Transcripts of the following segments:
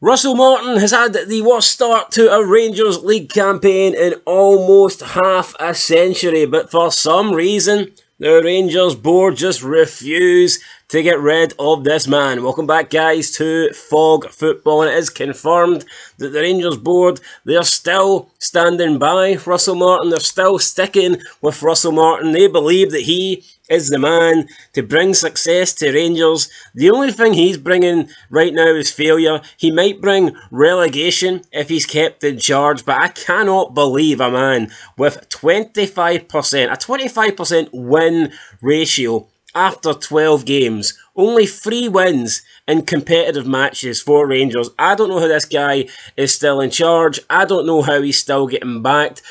Russell Martin has had the worst start to a Rangers League campaign in almost half a century, but for some reason, the Rangers board just refuse to get rid of this man. Welcome back, guys, to Fog Football, and it is confirmed that the Rangers board, they're still standing by Russell Martin. They're still sticking with Russell Martin. They believe that he is the man to bring success to Rangers. The only thing he's bringing right now is failure. He might bring relegation if he's kept in charge, but I cannot believe a man with 25%, a 25% win ratio after 12 games, only 3 wins in competitive matches for Rangers. I don't know how this guy is still in charge. I don't know how he's still getting backed.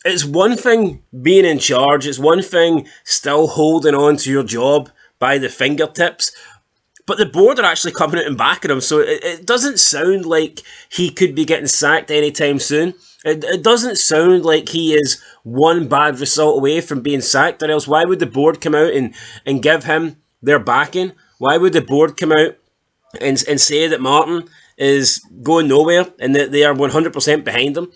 It's one thing being in charge, it's one thing still holding on to your job by the fingertips, but the board are actually coming out and backing him, so it doesn't sound like he could be getting sacked anytime soon. It doesn't sound like he is one bad result away from being sacked, or else why would the board come out and give him their backing? Why would the board come out and say that Martin is going nowhere and that they are 100% behind him?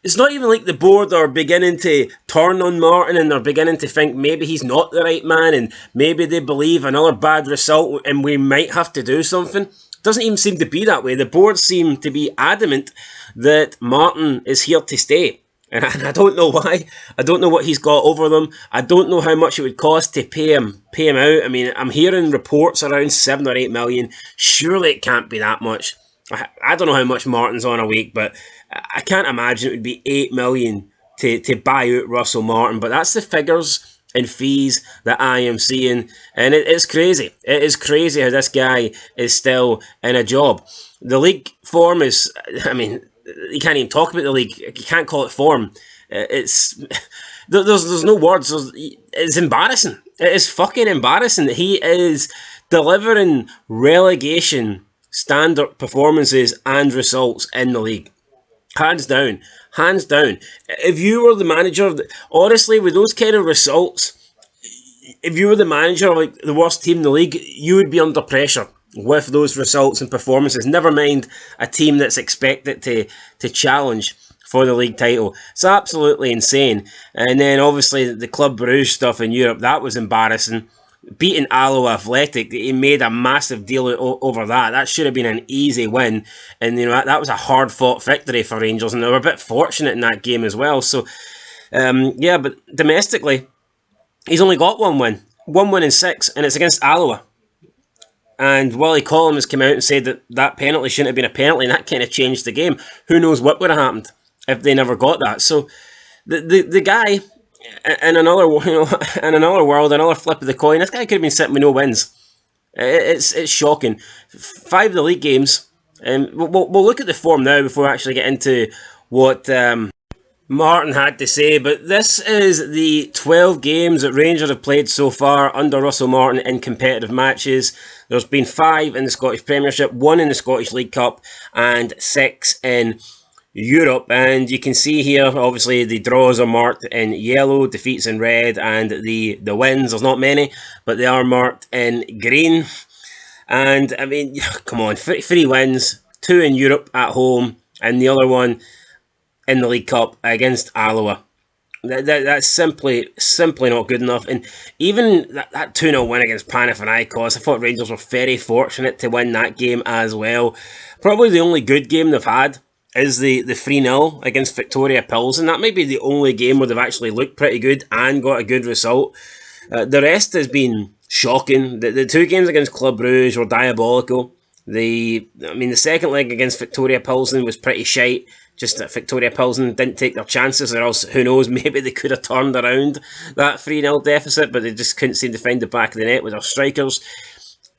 It's not even like the board are beginning to turn on Martin and they're beginning to think maybe he's not the right man and maybe they believe another bad result and we might have to do something. It doesn't even seem to be that way. The board seem to be adamant that Martin is here to stay. And I don't know why. I don't know what he's got over them. I don't know how much it would cost to pay him out. I mean, I'm hearing reports around 7 or 8 million. Surely it can't be that much. I don't know how much Martin's on a week, but I can't imagine it would be 8 million to buy out Russell Martin. But that's the figures and fees that I am seeing, and it is crazy. It is crazy how this guy is still in a job. The league form is, I mean, you can't even talk about the league. You can't call it form. There's no words. It's embarrassing. It is fucking embarrassing that he is delivering relegation standard performances and results in the league. Hands down. Hands down. If you were the manager, honestly, with those kind of results, if you were the manager of like the worst team in the league, you would be under pressure with those results and performances. Never mind a team that's expected to challenge for the league title. It's absolutely insane. And then obviously the Club Brugge stuff in Europe, that was embarrassing. Beating Allo Athletic, he made a massive deal over that. That should have been an easy win, and you know that was a hard-fought victory for Rangers, and they were a bit fortunate in that game as well. So, yeah, but domestically, he's only got one win in 6, and it's against Alloa. And Willie Collum has come out and said that penalty shouldn't have been a penalty, and that kind of changed the game. Who knows what would have happened if they never got that? So, the guy. In another, in another world, another flip of the coin, this guy could have been sitting with no wins. It's shocking. 5 of the league games, and we'll look at the form now before we actually get into what Martin had to say. But this is the 12 games that Rangers have played so far under Russell Martin in competitive matches. There's been 5 in the Scottish Premiership, 1 in the Scottish League Cup, and 6 in Europe. And you can see here, obviously, the draws are marked in yellow, defeats in red, and the wins, there's not many, but they are marked in green. And, I mean, come on, 3 wins, 2 in Europe at home, and the other one in the League Cup against Alloa. That's simply not good enough. And even that 2-0 win against Panathinaikos, I thought Rangers were very fortunate to win that game as well. Probably the only good game they've had is the 3-0 against Victoria Pilsen. That might be the only game where they've actually looked pretty good and got a good result. The rest has been shocking. The 2 games against Club Brugge were diabolical. The second leg against Victoria Pilsen was pretty shite. Just that Victoria Pilsen didn't take their chances, or else, who knows, maybe they could have turned around that 3-0 deficit, but they just couldn't seem to find the back of the net with their strikers.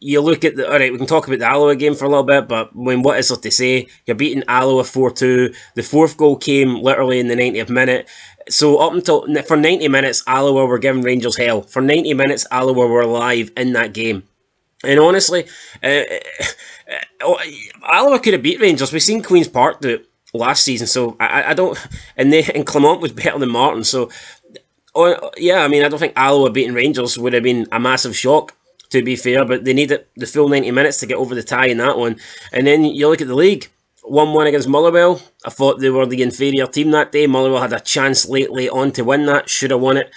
You look at alright, we can talk about the Alloa game for a little bit, but what is there to say? You're beating Alloa 4-2. The 4th goal came literally in the 90th minute. So up until, for 90 minutes, Alloa were giving Rangers hell. For 90 minutes, Alloa were alive in that game. And honestly, Alloa could have beat Rangers. We've seen Queen's Park do it last season, so I don't... And Clement was better than Martin, so... yeah, I mean, I don't think Alloa beating Rangers would have been a massive shock, to be fair, but they needed the full 90 minutes to get over the tie in that one. And then you look at the league. 1-1 against Motherwell. I thought they were the inferior team that day. Motherwell had a chance late on to win that. Should have won it.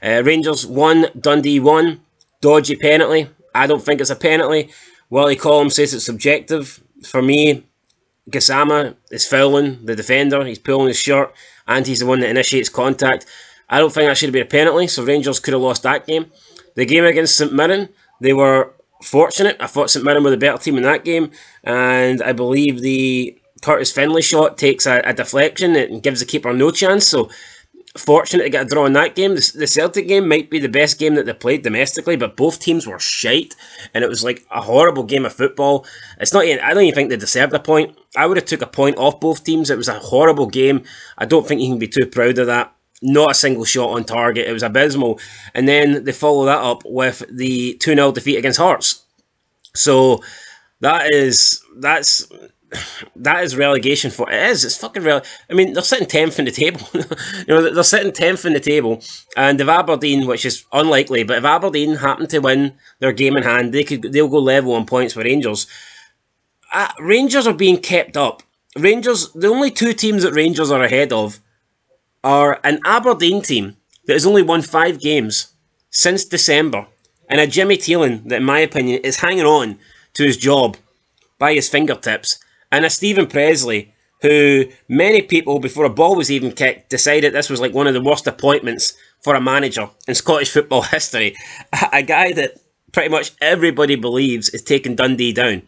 Rangers 1, Dundee 1. Dodgy penalty. I don't think it's a penalty. Willie Collum says it's subjective. For me, Gassama is fouling the defender. He's pulling his shirt, and he's the one that initiates contact. I don't think that should have been a penalty, so Rangers could have lost that game. The game against St Mirren, they were fortunate. I thought St Mirren were the better team in that game, and I believe the Curtis Findlay shot takes a deflection and gives the keeper no chance, so fortunate to get a draw in that game. The Celtic game might be the best game that they played domestically, but both teams were shite, and it was like a horrible game of football. It's not even, I don't even think they deserved a point. I would have took a point off both teams. It was a horrible game. I don't think you can be too proud of that. Not a single shot on target. It was abysmal. And then they follow that up with the 2-0 defeat against Hearts. So that's relegation for it is. It's fucking real. I mean, they're sitting 10th in the table. They're sitting 10th in the table, and if Aberdeen, which is unlikely, but if Aberdeen happen to win their game in hand, they'll go level on points with Rangers. Rangers are being kept up. Rangers, the only two teams that Rangers are ahead of are an Aberdeen team that has only won 5 games since December, and a Jimmy Thielen that, in my opinion, is hanging on to his job by his fingertips, and a Stephen Presley, who many people, before a ball was even kicked, decided this was like one of the worst appointments for a manager in Scottish football history. A guy that pretty much everybody believes is taking Dundee down.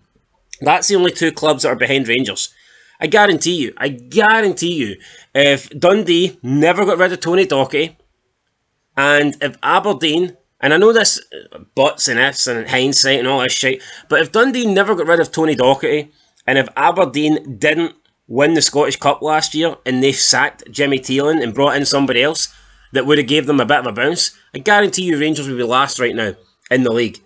That's the only two clubs that are behind Rangers. I guarantee you, if Dundee never got rid of Tony Docherty, and if Aberdeen, and I know this buts and ifs and hindsight and all this shit, but if Dundee never got rid of Tony Docherty, and if Aberdeen didn't win the Scottish Cup last year, and they sacked Jimmy Thielen and brought in somebody else that would have gave them a bit of a bounce, I guarantee you Rangers would be last right now in the league.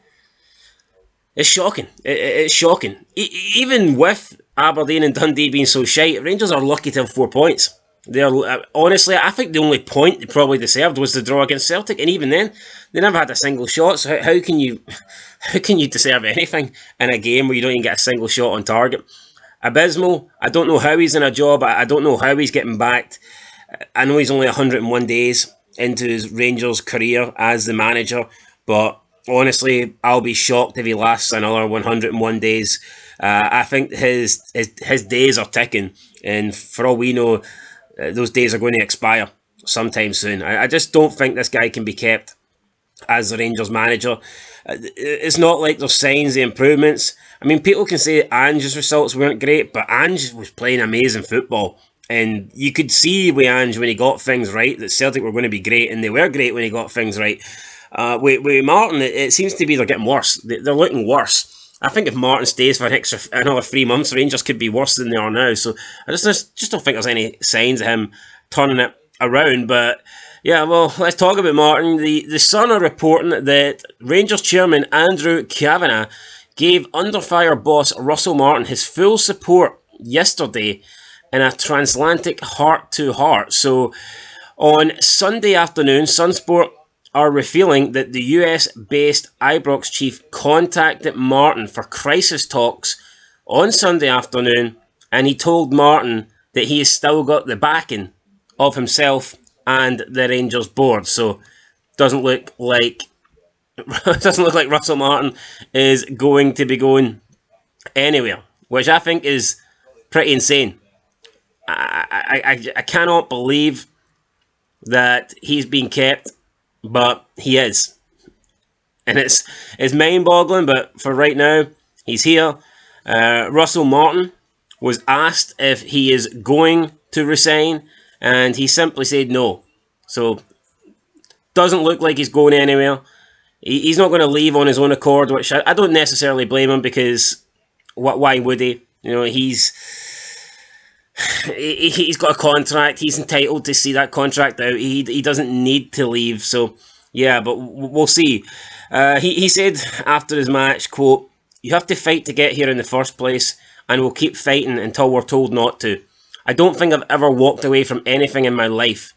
It's shocking. It's shocking. Even with Aberdeen and Dundee being so shite, Rangers are lucky to have 4 points. They're honestly, I think the only point they probably deserved was the draw against Celtic, and even then, they never had a single shot. So how can you deserve anything in a game where you don't even get a single shot on target? Abysmal, I don't know how he's in a job. I don't know how he's getting backed. I know he's only 101 days into his Rangers career as the manager, but honestly, I'll be shocked if he lasts another 101 days. I think his days are ticking, and for all we know, those days are going to expire sometime soon. I just don't think this guy can be kept as the Rangers manager. It's not like there's signs of improvements. I mean, people can say Ange's results weren't great, but Ange was playing amazing football. And you could see with Ange when he got things right that Celtic were going to be great, and they were great when he got things right. With Martin, it seems to be they're getting worse. They're looking worse. I think if Martin stays for another 3 months, Rangers could be worse than they are now. So I just don't think there's any signs of him turning it around. But yeah, well, let's talk about Martin. The Sun are reporting that Rangers chairman Andrew Kavanagh gave under fire boss Russell Martin his full support yesterday in a transatlantic heart-to-heart. So on Sunday afternoon, Sunsport are revealing that the US-based Ibrox chief contacted Martin for crisis talks on Sunday afternoon, and he told Martin that he has still got the backing of himself and the Rangers board. So doesn't look like Russell Martin is going to be going anywhere, which I think is pretty insane. I cannot believe that he's being kept, but he is, and it's mind-boggling. But for right now, he's here. Russell Martin was asked if he is going to resign, and he simply said no. So doesn't look like he's going anywhere. He's not going to leave on his own accord, which I don't necessarily blame him, because why would he? You know, he's got a contract. He's entitled to see that contract out. He doesn't need to leave. So yeah, but we'll see. He said after his match, quote, "You have to fight to get here in the first place, and we'll keep fighting until we're told not to. I don't think I've ever walked away from anything in my life.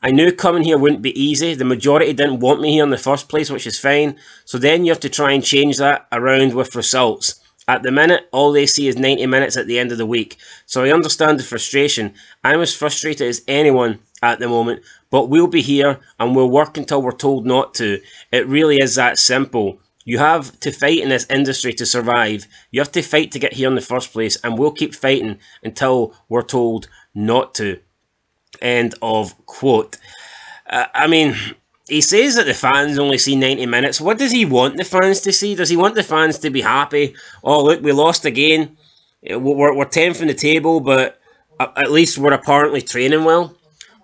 I knew coming here wouldn't be easy. The majority didn't want me here in the first place, which is fine. So then you have to try and change that around with results. At the minute, all they see is 90 minutes at the end of the week. So I understand the frustration. I'm as frustrated as anyone at the moment, but we'll be here and we'll work until we're told not to. It really is that simple. You have to fight in this industry to survive. You have to fight to get here in the first place, and we'll keep fighting until we're told not to. End of quote. I mean, he says that the fans only see 90 minutes. What does he want the fans to see? Does he want the fans to be happy? Oh, look, we lost again. We're 10th in the table, but at least we're apparently training well.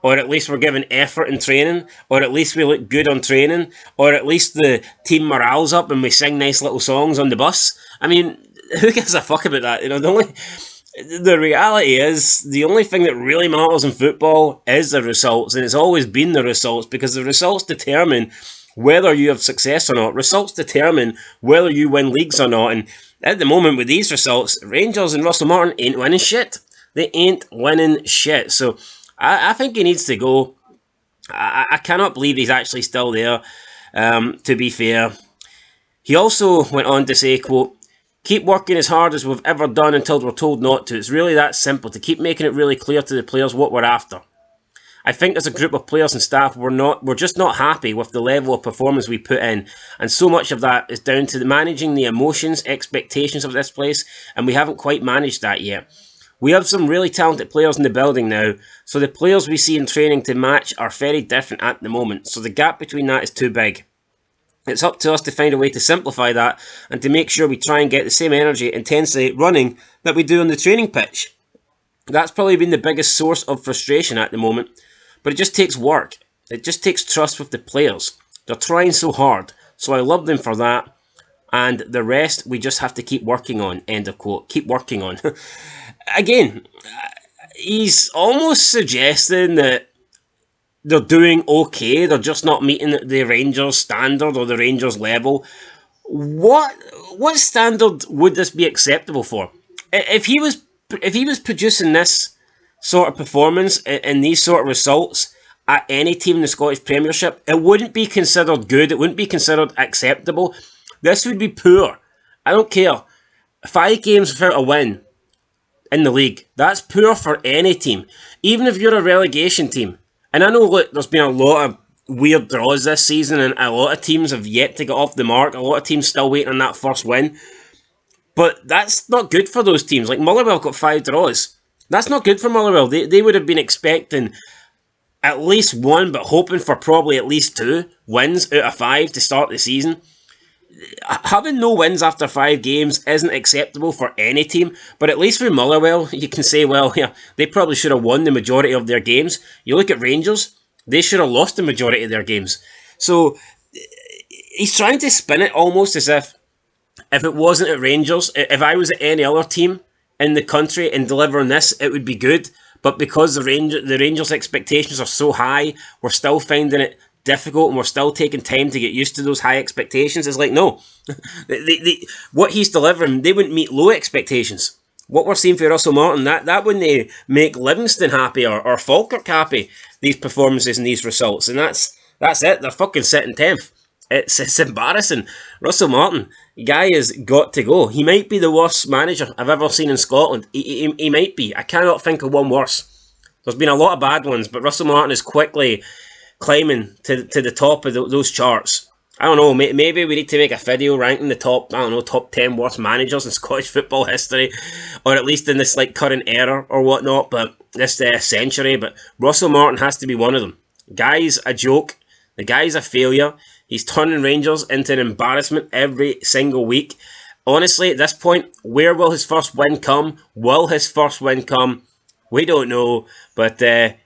Or at least we're giving effort in training. Or at least we look good on training. Or at least the team morale's up and we sing nice little songs on the bus. I mean, who gives a fuck about that? You know, the reality is, the only thing that really matters in football is the results, and it's always been the results, because the results determine whether you have success or not. Results determine whether you win leagues or not, and at the moment with these results, Rangers and Russell Martin ain't winning shit. They ain't winning shit, so I think he needs to go. I cannot believe he's actually still there, to be fair. He also went on to say, quote, "Keep working as hard as we've ever done until we're told not to. It's really that simple, to keep making it really clear to the players what we're after. I think as a group of players and staff, we're just not happy with the level of performance we put in, and so much of that is down to managing the emotions, expectations of this place, and we haven't quite managed that yet. We have some really talented players in the building now, so the players we see in training to match are very different at the moment, so the gap between that is too big. It's up to us to find a way to simplify that and to make sure we try and get the same energy, intensity, running that we do on the training pitch. That's probably been the biggest source of frustration at the moment, but it just takes work. It just takes trust with the players. They're trying so hard, so I love them for that, and the rest we just have to keep working on." End of quote. Keep working on. Again, he's almost suggesting that they're doing okay, they're just not meeting the Rangers standard or the Rangers level. What standard would this be acceptable for? If he was producing this sort of performance and these sort of results at any team in the Scottish Premiership, it wouldn't be considered good, it wouldn't be considered acceptable. This would be poor. I don't care. 5 games without a win in the league, that's poor for any team. Even if you're a relegation team. And I know, look, there's been a lot of weird draws this season, and a lot of teams have yet to get off the mark. A lot of teams still waiting on that first win. But that's not good for those teams. Like, Motherwell got 5 draws. That's not good for Motherwell. They would have been expecting at least 1, but hoping for probably at least 2 wins out of 5 to start the season. Having no wins after 5 games isn't acceptable for any team, but at least with Motherwell, you can say, well, yeah, they probably should have won the majority of their games. You look at Rangers, they should have lost the majority of their games. So he's trying to spin it almost as if it wasn't at Rangers, if I was at any other team in the country and delivering this, it would be good. But because the Rangers' expectations are so high, we're still finding it difficult and we're still taking time to get used to those high expectations. It's like, no. What he's delivering, they wouldn't meet low expectations. What we're seeing for Russell Martin, that wouldn't make Livingston happy or Falkirk happy, these performances and these results. And that's it. They're fucking sitting 10th. It's embarrassing. Russell Martin, guy has got to go. He might be the worst manager I've ever seen in Scotland. He might be. I cannot think of one worse. There's been a lot of bad ones, but Russell Martin is quickly climbing to the top of those charts. I don't know, maybe we need to make a video ranking the top 10 worst managers in Scottish football history, or at least in this like current era or whatnot, but this century. But Russell Martin has to be one of them. Guy's a joke. The guy's a failure. He's turning Rangers into an embarrassment every single week. Honestly, at this point, where will his first win come? Will his first win come? We don't know, but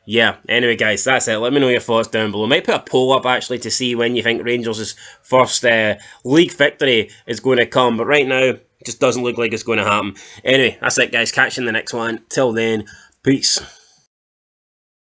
yeah. Anyway, guys, that's it. Let me know your thoughts down below. Might put a poll up, actually, to see when you think Rangers' first league victory is going to come. But right now, it just doesn't look like it's going to happen. Anyway, that's it, guys. Catch you in the next one. Till then, peace.